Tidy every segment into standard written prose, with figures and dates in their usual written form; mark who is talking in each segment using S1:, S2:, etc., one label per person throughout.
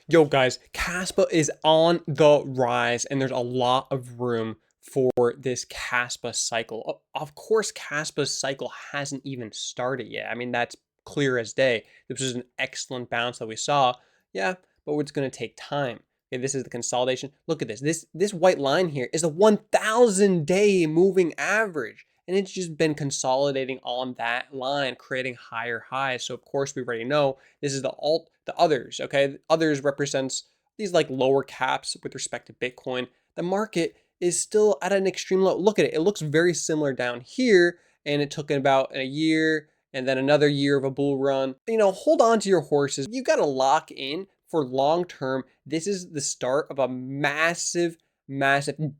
S1: Yo guys, Kaspa is on the rise and there's a lot of room for this Kaspa cycle. Of course, Kaspa's cycle hasn't even started yet. I mean, that's clear as day. This was an excellent bounce that we saw. Yeah, but it's going to take time. Okay, this is the consolidation. Look at this. This white line here is the 1,000-day moving average. And it's just been consolidating on that line, creating higher highs. So of course we already know this is the others, okay? Others represents these like lower caps with respect to Bitcoin. The market is still at an extreme low. Look at it. It looks very similar down here, and it took about a year and then another year of a bull run. You know, hold on to your horses. You got to lock in for long term. This is the start of a massive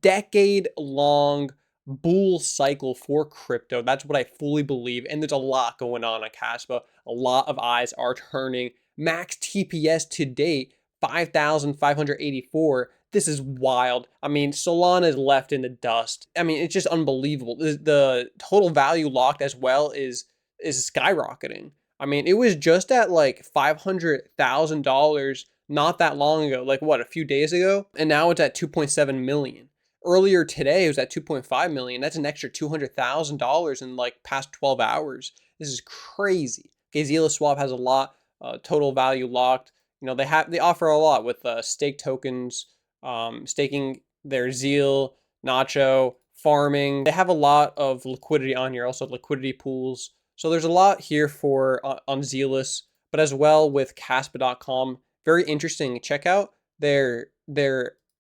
S1: decade long bull cycle for crypto. That's what I fully believe. And there's a lot going on Kaspa. A lot of eyes are turning. Max TPS to date, 5,584. This is wild. I mean, Solana is left in the dust. I mean, it's just unbelievable. The total value locked as well is skyrocketing. I mean, it was just at like $500,000 not that long ago, like what, a few days ago? And now it's at 2.7 million. Earlier today, it was at 2.5 million. That's an extra $200,000 in like past 12 hours. This is crazy. Okay, Zilla Swap has a lot, total value locked. You know, they offer a lot with stake tokens, staking their Zeal, Nacho, farming. They have a lot of liquidity on here, also liquidity pools. So there's a lot here for on Zealous, but as well with Kaspa.com. Very interesting. Check out their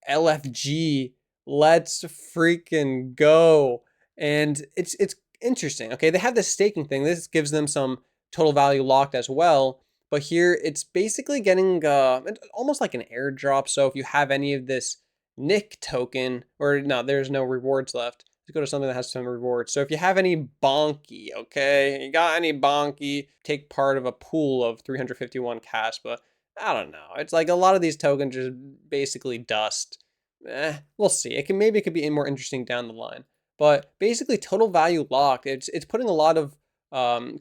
S1: LFG. Let's freaking go. And it's interesting. Okay, they have this staking thing. This gives them some total value locked as well. But here it's basically getting almost like an airdrop. So if you have any of this Nick token, or no, there's no rewards left. Let's go to something that has some rewards. So if you have any Bonky, okay, you got any Bonky, take part of a pool of 351 Kaspa. I don't know. It's like a lot of these tokens just basically dust. We'll see. Maybe it could be more interesting down the line. But basically, total value locked. It's putting a lot of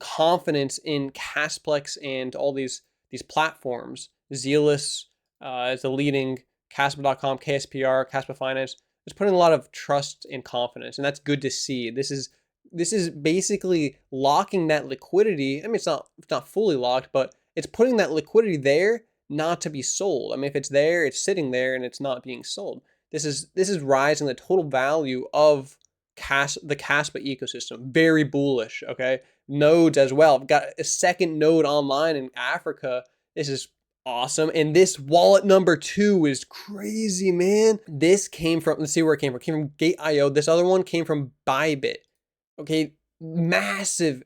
S1: confidence in Kasplex and all these platforms. Zealous is the leading, Kaspa.com, KSPR, Kaspa Finance. It's putting a lot of trust and confidence, and that's good to see. This is basically locking that liquidity. I mean, it's not fully locked, but it's putting that liquidity there not to be sold. I mean, if it's there, it's sitting there and it's not being sold. This is rising the total value of the Kaspa ecosystem. Very bullish, okay? Nodes as well. I've got a second node online in Africa. This is awesome. And this wallet number 2 is crazy, man. This came from, let's see where it came from. It came from Gate.io. This other one came from Bybit. Okay, massive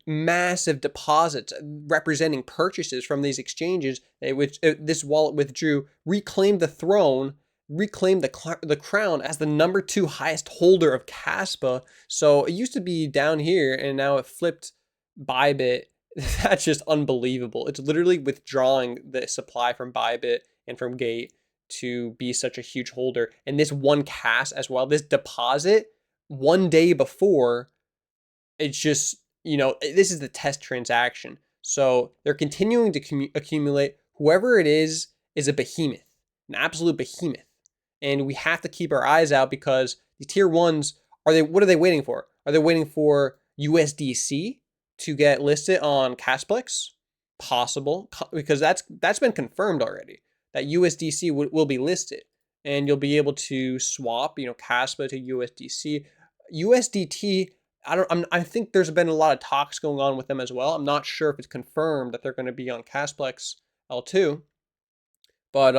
S1: deposits representing purchases from these exchanges, which this wallet withdrew, reclaimed the throne, reclaimed the crown as the number 2 highest holder of Kaspa. So it used to be down here and now it flipped Bybit. That's just unbelievable. It's literally withdrawing the supply from Bybit and from Gate to be such a huge holder. And this one CAS as well, this deposit one day before, it's just, you know, this is the test transaction. So they're continuing to accumulate. Whoever it is a behemoth, an absolute behemoth. And we have to keep our eyes out because the tier ones, what are they waiting for? Are they waiting for USDC to get listed on Kasplex? Possible, because that's been confirmed already, that USDC will be listed. And you'll be able to swap, you know, Kaspa to USDC. USDT, I think there's been a lot of talks going on with them as well. I'm not sure if it's confirmed that they're going to be on Kasplex L2, but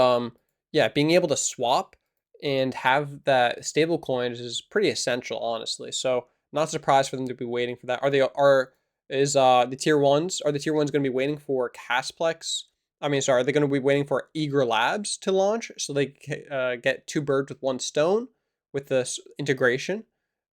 S1: yeah, being able to swap and have that stable coins is pretty essential, honestly. So not surprised for them to be waiting for that. The tier ones going to be waiting for Kasplex? Are they going to be waiting for Igra Labs to launch so they get 2 birds with 1 stone with this integration?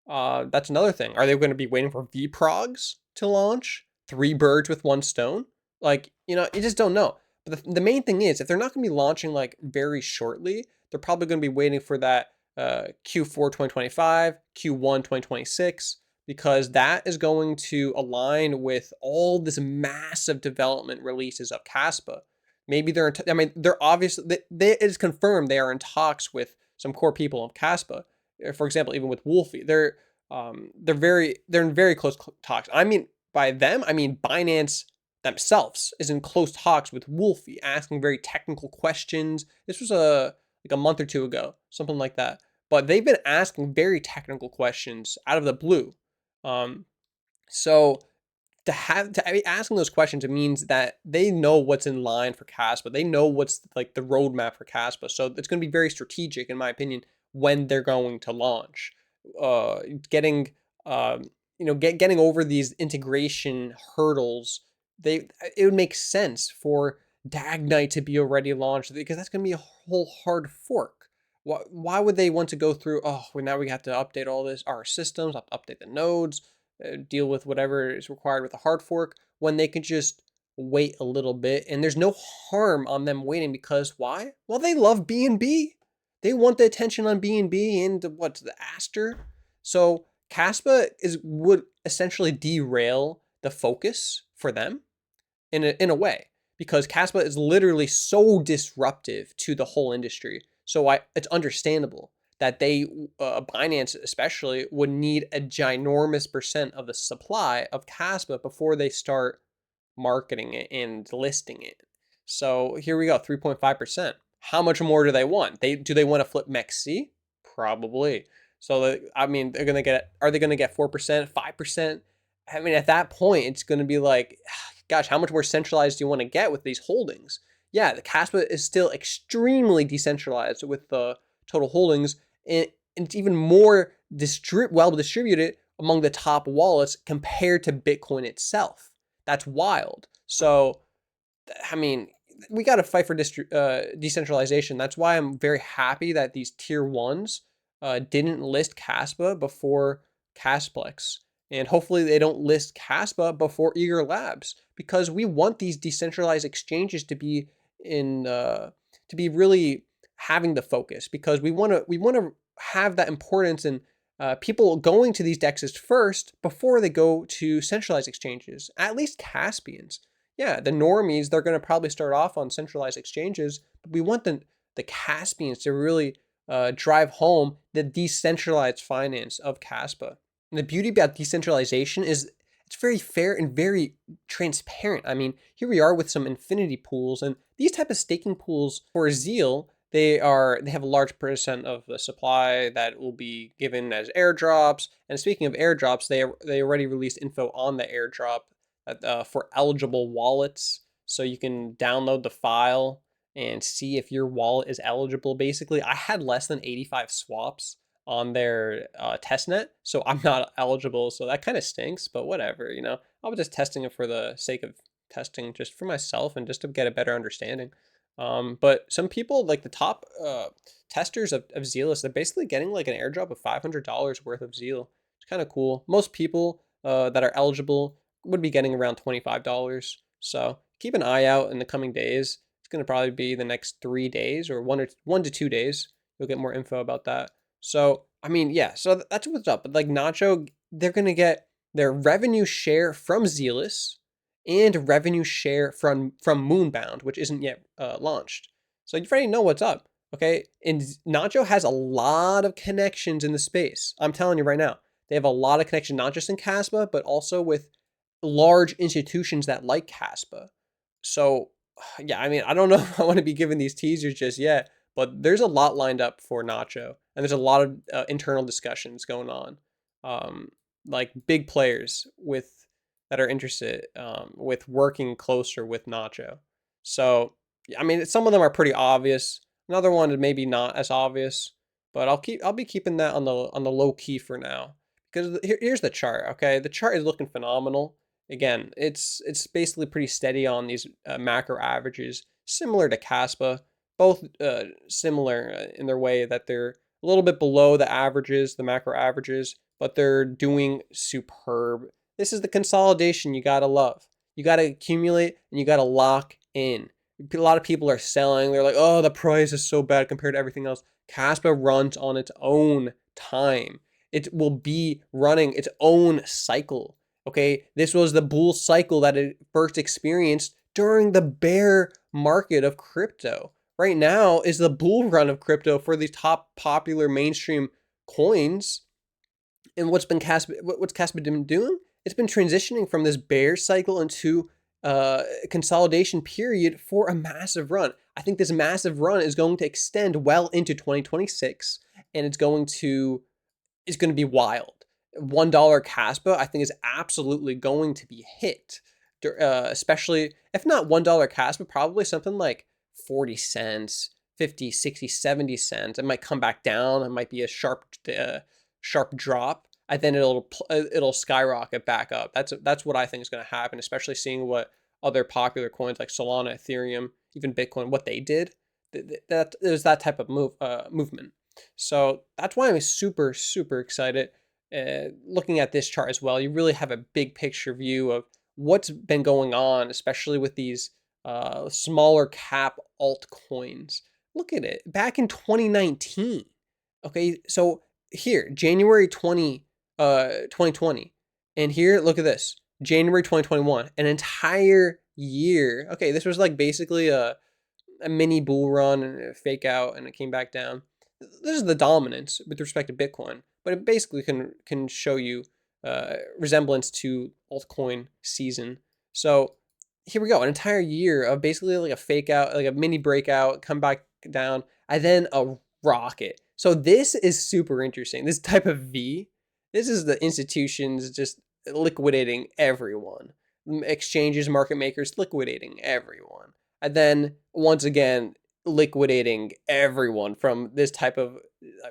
S1: That's another thing. Are they going to be waiting for VProgs to launch? 3 birds with 1 stone? Like, you know, you just don't know. But the main thing is, if they're not going to be launching like very shortly, they're probably going to be waiting for that Q4 2025, Q1 2026, because that is going to align with all this massive development releases of Kaspa. Maybe I mean, they're obviously, it is confirmed they are in talks with some core people of Kaspa. For example, even with Wolfie, they're in very close talks. I mean, by them, I mean Binance themselves is in close talks with Wolfie, asking very technical questions. This was like a month or two ago, something like that. But they've been asking very technical questions out of the blue. Um, so to be asking those questions, it means that they know what's in line for Kaspa. They know what's like the roadmap for Kaspa. So it's going to be very strategic, in my opinion, when they're going to launch. Getting getting over these integration hurdles, it would make sense for Dagnite to be already launched, because that's going to be a whole hard fork. Why would they want to go through? Oh, well, now we have to update all this, our systems, update the nodes, deal with whatever is required with a hard fork, when they could just wait a little bit, and there's no harm on them waiting. Because why? Well, they love BNB. They want the attention on BNB and what's the Aster. So Kaspa would essentially derail the focus for them in a way, because Kaspa is literally so disruptive to the whole industry. So it's understandable that Binance especially, would need a ginormous percent of the supply of Kaspa before they start marketing it and listing it. So here we go, 3.5%. How much more do they want? Do they want to flip MEXC? Probably. So I mean, are they gonna get 4%, 5%? I mean, at that point, it's gonna be like, gosh, how much more centralized do you want to get with these holdings? Yeah, the Kaspa is still extremely decentralized with the total holdings, and it's even more well distributed among the top wallets compared to Bitcoin itself. That's wild. So, I mean, we got to fight for decentralization. That's why I'm very happy that these tier ones didn't list Kaspa before Kasplex. And hopefully they don't list Kaspa before Igra Labs, because we want these decentralized exchanges to be really having the focus, because we want to have that importance, and people going to these dexes first before they go to centralized exchanges, at least Caspians. Yeah, the normies, they're going to probably start off on centralized exchanges, but we want the Caspians to really drive home the decentralized finance of Kaspa. And the beauty about decentralization is it's very fair and very transparent. I mean, here we are with some infinity pools, and these type of staking pools for Zeal, they have a large percent of the supply that will be given as airdrops. And speaking of airdrops, they already released info on the airdrop for eligible wallets, so you can download the file and see if your wallet is eligible. Basically, I had less than 85 swaps on their testnet, so I'm not eligible. So that kind of stinks, but whatever, I was just testing it for the sake of testing, just for myself and just to get a better understanding. But some people, like the top testers of Zealous, they're basically getting like an airdrop of $500 worth of Zeal. It's kind of cool. Most people that are eligible would be getting around $25. So keep an eye out in the coming days. It's going to probably be the next 3 days, or 1 to 2 days. You'll get more info about that. So, I mean, yeah, so that's what's up. But like Nacho, they're going to get their revenue share from Zealous and revenue share from Moonbound, which isn't yet launched. So you already know what's up, okay? And Nacho has a lot of connections in the space. I'm telling you right now. They have a lot of connections, not just in Kaspa, but also with large institutions that like Kaspa. So, yeah, I mean, I don't know if I want to be giving these teasers just yet, but there's a lot lined up for Nacho, and there's a lot of internal discussions going on, like big players that are interested with working closer with Nacho. So, I mean, some of them are pretty obvious. Another one is maybe not as obvious, but I'll be keeping that on the low key for now, because here's the chart. Okay, the chart is looking phenomenal. Again, it's basically pretty steady on these macro averages, similar to Kaspa, both similar in their way that they're a little bit below the averages, the macro averages, but they're doing superb. This is the consolidation you gotta love. You gotta accumulate and you gotta lock in. A lot of people are selling. They're like, oh, the price is so bad compared to everything else. Kaspa runs on its own time. It will be running its own cycle. Okay, this was the bull cycle that it first experienced during the bear market of crypto. Right now is the bull run of crypto for the top popular mainstream coins. And what's Kaspa been doing? It's been transitioning from this bear cycle into a consolidation period for a massive run. I think this massive run is going to extend well into 2026, and it's going to be wild. $1 Kaspa, I think, is absolutely going to be hit, especially if not $1 Kaspa, probably something like 40 cents, 50, 60, 70 cents. It might come back down. It might be a sharp drop. And then it'll skyrocket back up. That's what I think is going to happen, especially seeing what other popular coins like Solana, Ethereum, even Bitcoin, what they did. That there's that type of movement. So that's why I'm super, super excited. Looking at this chart as well, you really have a big picture view of what's been going on, especially with these smaller cap altcoins. Look at it back in 2019. Okay, so here, January 2020. And here, look at this, January 2021, an entire year. Okay, this was like basically a mini bull run and a fake out, and it came back down. This is the dominance with respect to Bitcoin, but it basically can show you resemblance to altcoin season. So here we go, an entire year of basically like a fake out, like a mini breakout, come back down, and then a rocket. So this is super interesting. This type of V, this is the institutions just liquidating everyone. Exchanges, market makers liquidating everyone. And then once again, liquidating everyone from this type of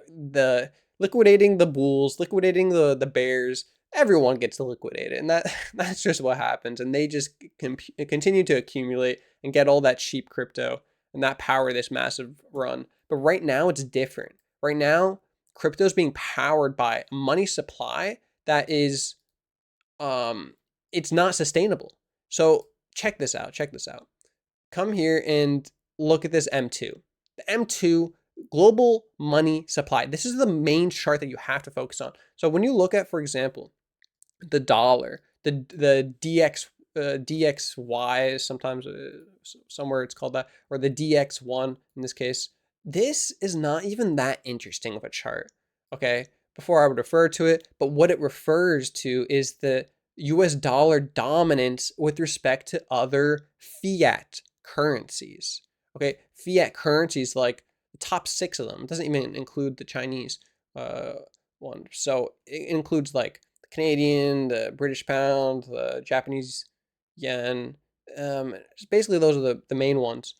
S1: the liquidating the bulls, liquidating the bears. Everyone gets liquidated, and that's just what happens. And they just continue to accumulate and get all that cheap crypto, and that power this massive run. But right now it's different. Right now, crypto is being powered by a money supply that is it's not sustainable. So check this out. Check this out. Come here and look at this M2. The M2 global money supply. This is the main chart that you have to focus on. So when you look at, for example, the dollar, the DXY, sometimes somewhere it's called that, or the DX1 in this case, this is not even that interesting of a chart. Okay, before I would refer to it, but what it refers to is the US dollar dominance with respect to other fiat currencies. Okay, fiat currencies, like the top 6 of them, it doesn't even include the Chinese one. So it includes like the Canadian, the British pound, the Japanese yen. Basically those are the main ones.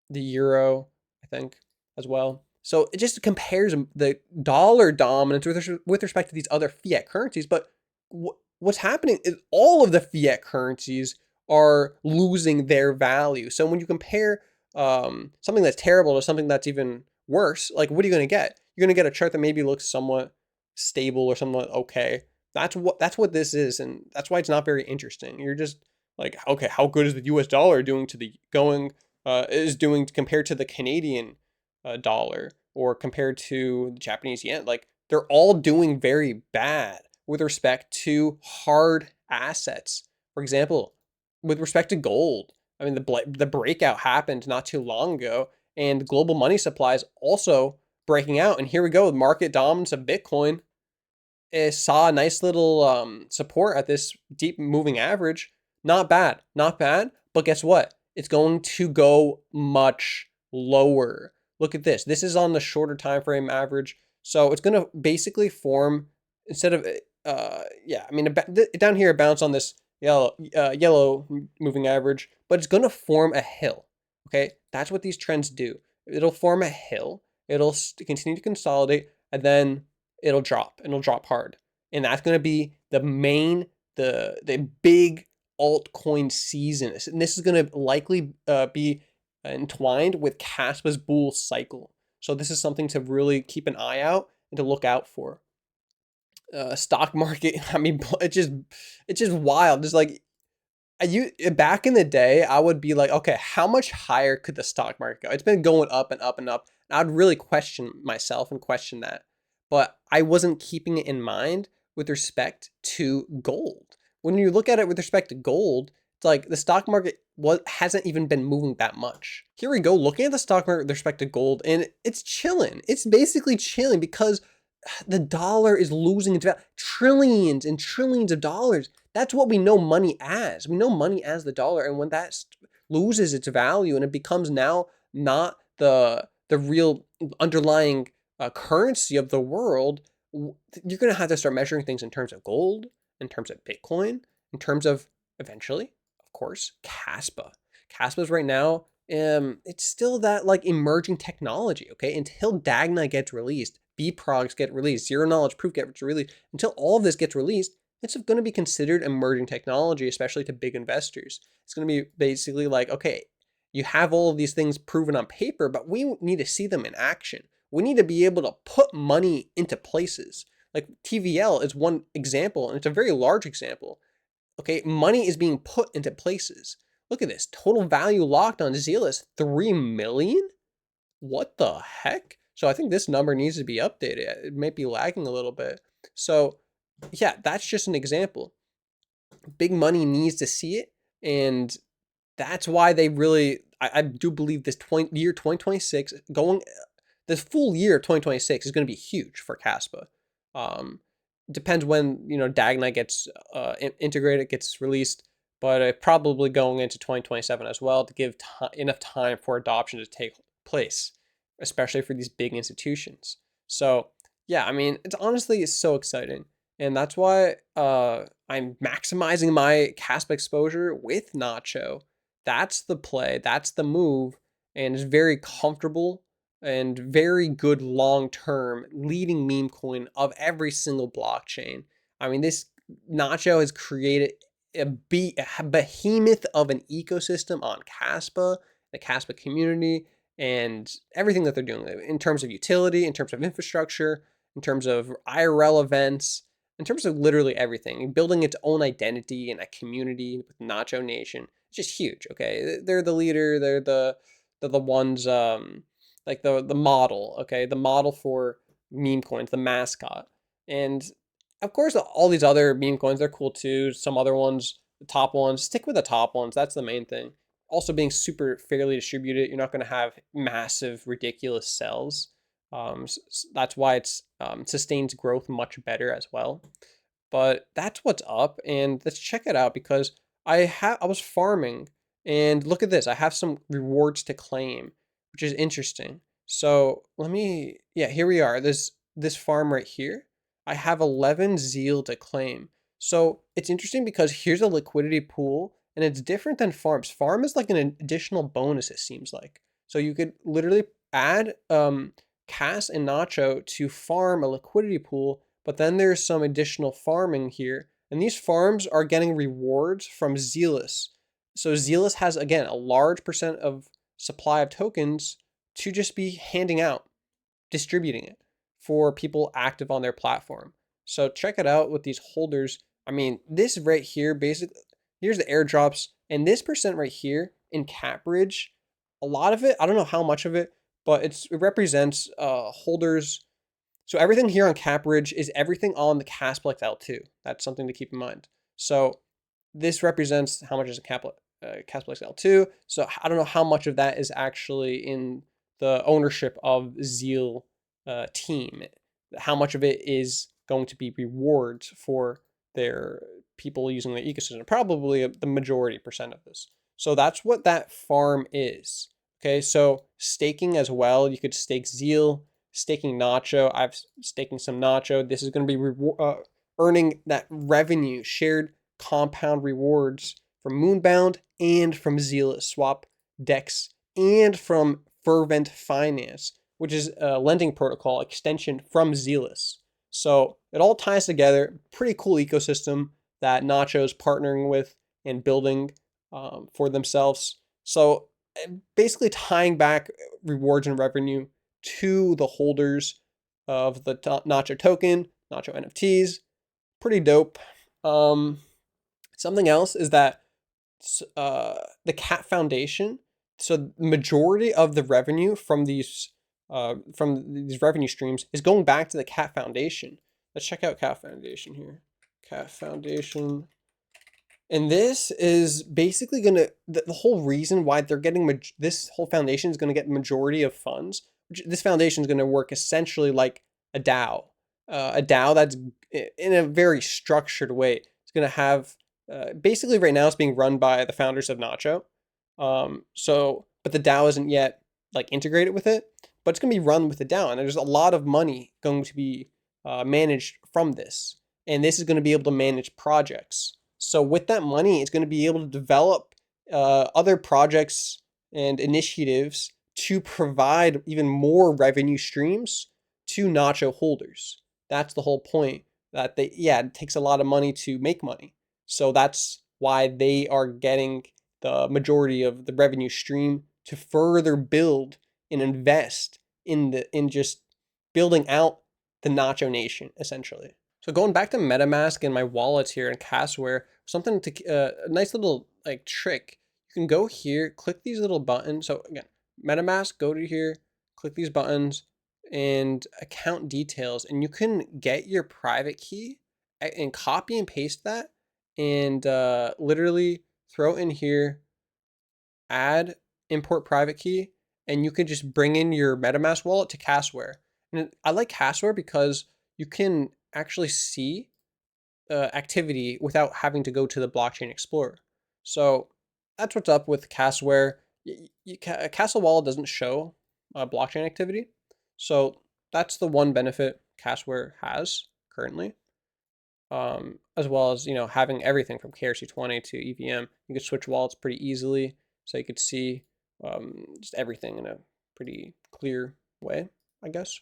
S1: The euro, I think, as well. So it just compares the dollar dominance with respect to these other fiat currencies. But what's happening is all of the fiat currencies are losing their value. So when you compare something that's terrible to something that's even worse, like what are you going to get? You're going to get a chart that maybe looks somewhat stable or somewhat okay. That's what this is, and that's why it's not very interesting. You're just like, okay, how good is the US dollar doing to the doing compared to the Canadian dollar or compared to the Japanese yen? Like they're all doing very bad with respect to hard assets. For example, with respect to gold, I mean the breakout happened not too long ago, and global money supply is also breaking out. And here we go, market dominance of Bitcoin saw a nice little support at this deep moving average. Not bad, not bad. But guess what? It's going to go much lower. Look at this. This is on the shorter time frame average. So it's going to basically form, instead of yeah, I mean down here it bounced on this yellow moving average, but it's going to form a hill. Okay, that's what these trends do. It'll form a hill. It'll continue to consolidate, and then it'll drop, and it'll drop hard. And that's going to be the big altcoin season. And this is going to likely be entwined with Kaspa's bull cycle. So this is something to really keep an eye out and to look out for. Stock market, I mean, it's just wild. It's like back in the day, I would be like, okay, how much higher could the stock market go? It's been going up and up and up. And I'd really question myself and question that. But I wasn't keeping it in mind with respect to gold. When you look at it with respect to gold, It's like the stock market hasn't even been moving that much. Here we go, looking at the stock market with respect to gold, and it's chilling. It's basically chilling because the dollar is losing its value. Trillions and trillions of dollars. That's what we know money as. We know money as the dollar, and when that loses its value and it becomes now not the real underlying currency of the world, you're going to have to start measuring things in terms of gold, in terms of Bitcoin, in terms of eventually, of course, Kaspa. Kaspa's right now, it's still that like emerging technology, okay? Until Dagna gets released, BProgs get released, zero knowledge proof gets released, until all of this gets released, it's going to be considered emerging technology, especially to big investors. It's going to be basically like, okay, you have all of these things proven on paper, but we need to see them in action. We need to be able to put money into places. Like TVL is one example, and it's a very large example. Okay, money is being put into places. Look at this. Total value locked on Zeal is 3 million? What the heck? So I think this number needs to be updated. It might be lagging a little bit. So yeah, that's just an example. Big money needs to see it, and that's why they really, I do believe this year 2026 going, this full year of 2026 is going to be huge for Kaspa. Depends when, you know, Dagna gets integrated, gets released, but probably going into 2027 as well to give enough time for adoption to take place, especially for these big institutions. So yeah, I mean, it's so exciting. And that's why I'm maximizing my Kaspa exposure with Nacho. That's the play, that's the move, and it's very comfortable and very good long-term leading meme coin of every single blockchain. I mean, this Nacho has created a behemoth of an ecosystem on Kaspa, the Kaspa community, and everything that they're doing in terms of utility, in terms of infrastructure, in terms of IRL events, in terms of literally everything, building its own identity and a community with NachoNation. It's just huge. Okay, they're the leader. They're the ones like the model. Okay, the model for meme coins, the mascot, and of course all these other meme coins, they're cool too. Some other ones, the top ones, stick with the top ones. That's the main thing. Also being super fairly distributed. You're not going to have massive, ridiculous sells. That's why it's sustains growth much better as well. But that's what's up, and let's check it out because I was farming, and look at this. I have some rewards to claim, which is interesting. So yeah, here we are. This farm right here. I have 11 zeal to claim. So it's interesting because here's a liquidity pool, and it's different than farms. Farm is like an additional bonus, it seems like. So you could literally add Cas and Nacho to farm a liquidity pool, but then there's some additional farming here, and these farms are getting rewards from Zealous. So Zealous has, again, a large percent of supply of tokens to just be handing out, distributing it for people active on their platform. So check it out with these holders. I mean, this right here, basically, here's the airdrops, and this percent right here in cap bridge, a lot of it, I don't know how much of it, but it represents holders. So everything here on CapRidge is everything on the Kasplex L2. That's something to keep in mind. So this represents how much is a Kasplex L2. So I don't know how much of that is actually in the ownership of Zeal team. How much of it is going to be rewards for their people using the ecosystem? Probably the majority percent of this. So that's what that farm is. Okay, so staking as well. You could stake Zeal, staking Nacho. I've staking some Nacho. This is going to be earning that revenue, shared compound rewards from Moonbound and from Zealous Swap Dex and from Fervent Finance, which is a lending protocol extension from Zealous. So it all ties together. Pretty cool ecosystem that Nacho is partnering with and building for themselves. So basically tying back rewards and revenue to the holders of the Nacho token, Nacho NFTs. Pretty dope. Something else is that the Cat Foundation. So majority of the revenue from these revenue streams is going back to the Cat Foundation. Let's check out Cat Foundation here. Cat Foundation. And this is basically going to, the whole reason why they're getting, this whole foundation is going to get majority of funds. This foundation is going to work essentially like a DAO that's in a very structured way. It's going to have, basically right now it's being run by the founders of Nacho. But the DAO isn't yet like integrated with it, but it's going to be run with the DAO. And there's a lot of money going to be managed from this. And this is going to be able to manage projects. So with that money, it's going to be able to develop other projects and initiatives to provide even more revenue streams to Nacho holders. That's the whole point. That it takes a lot of money to make money. So that's why they are getting the majority of the revenue stream to further build and invest in just building out the NachoNation, essentially. So going back to MetaMask and my wallets here and Casware, something to a nice little like trick. You can go here, click these little buttons. So again, MetaMask, go to here, click these buttons and account details, and you can get your private key and copy and paste that and literally throw in here, add import private key, and you can just bring in your MetaMask wallet to Casware. And I like Casware because you can actually see activity without having to go to the blockchain explorer. So that's what's up with Casware. Castle Wallet doesn't show blockchain activity. So that's the one benefit Casware has currently. As well as, having everything from KRC20 to EVM. You could switch wallets pretty easily. So you could see just everything in a pretty clear way, I guess.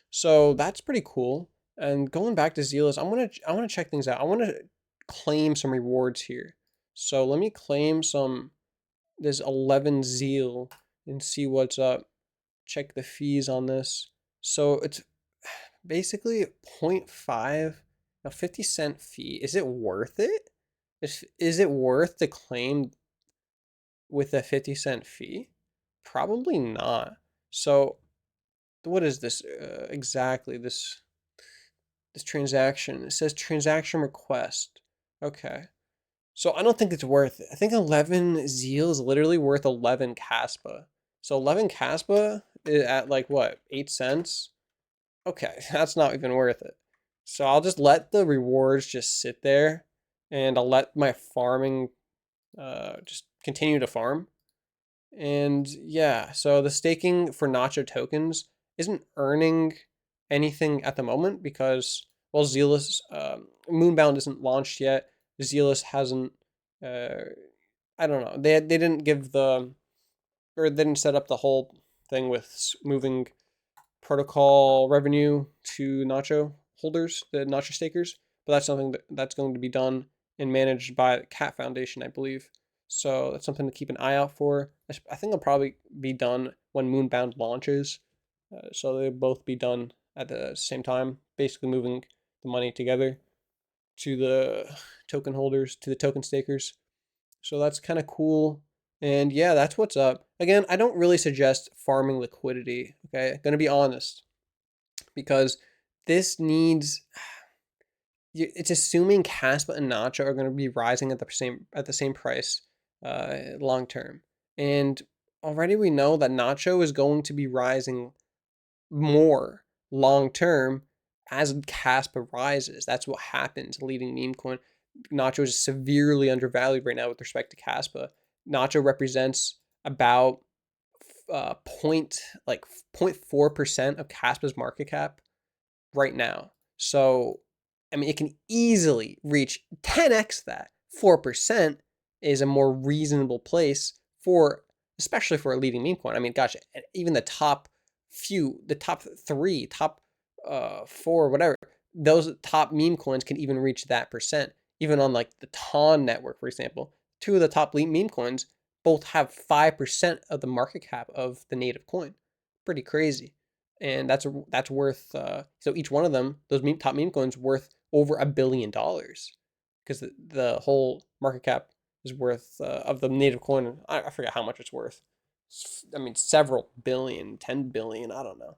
S1: So that's pretty cool. And going back to Zealous, I want to check things out. I want to claim some rewards here. So let me claim this 11 Zeal and see what's up. Check the fees on this. So it's basically 0.5, a 50-cent fee. Is it worth it? Is it worth to claim with a 50-cent fee? Probably not. So what is this exactly? This transaction. It says transaction request. Okay. So I don't think it's worth it. I think 11 Zeal is literally worth 11 Kaspa. So 11 Kaspa is at like what, 8 cents? Okay, that's not even worth it. So I'll just let the rewards just sit there and I'll let my farming just continue to farm. And yeah, so the staking for Nacho tokens isn't earning anything at the moment because, well, Zealous, Moonbound isn't launched yet. Zealous hasn't, I don't know. They didn't give or they didn't set up the whole thing with moving protocol revenue to Nacho holders, the Nacho stakers. But that's something that's going to be done and managed by the Cat Foundation, I believe. So that's something to keep an eye out for. I think it'll probably be done when Moonbound launches. So they'll both be done at the same time, basically moving the money together to the token holders, to the token stakers. So that's kind of cool. And yeah, that's what's up. Again, I don't really suggest farming liquidity. Okay, gonna be honest, because this needs. It's assuming Caspa and Nacho are going to be rising at the same price, long term, and already we know that Nacho is going to be rising more long term as Caspa rises. That's what happens. Leading meme coin, Nacho is severely undervalued right now with respect to Caspa. Nacho represents about point like 0.4% of Caspa's market cap right now. So, I mean, it can easily reach 10x that. 4% is a more reasonable place for, especially for a leading meme coin. I mean, gosh, even the top the top three, top four, whatever, those top meme coins can even reach that percent. Even on like the TON network, for example, two of the top meme coins both have 5% of the market cap of the native coin. Pretty crazy. And that's worth, so each one of them, those top meme coins, worth over $1 billion because the whole market cap is worth of the native coin. I forget how much it's worth. I mean, several billion, 10 billion, I don't know.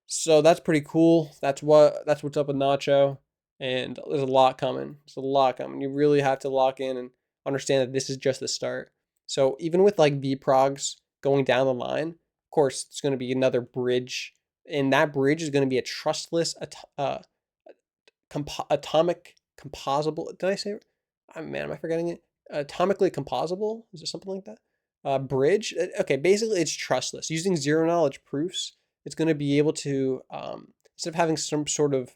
S1: So that's pretty cool. That's what's up with Nacho, and there's a lot coming. There's a lot coming. You really have to lock in and understand that this is just the start. So even with like VProgs going down the line, of course, it's going to be another bridge, and that bridge is going to be a trustless atomic composable. Did I say? Oh, man, am I forgetting it? Atomically composable? Is it something like that? Bridge. Okay, basically it's trustless. Using zero knowledge proofs, it's going to be able to instead of having some sort of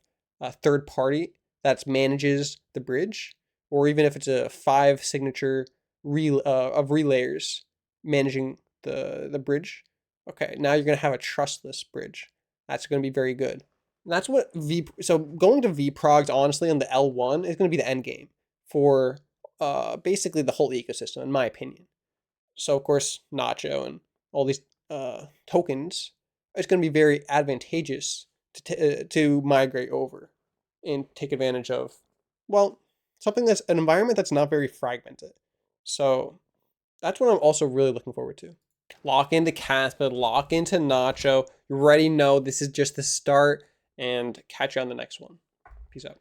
S1: third party that manages the bridge, or even if it's a 5 signature of relayers managing the bridge. Okay, now you're going to have a trustless bridge. That's going to be very good. And that's what so going to VProgs honestly on the L1 is going to be the end game for basically the whole ecosystem, in my opinion. So of course, Nacho and all these tokens, it's going to be very advantageous to migrate over and take advantage of, well, something that's an environment that's not very fragmented. So that's what I'm also really looking forward to. Lock into Kaspa, lock into Nacho. You already know this is just the start, and catch you on the next one. Peace out.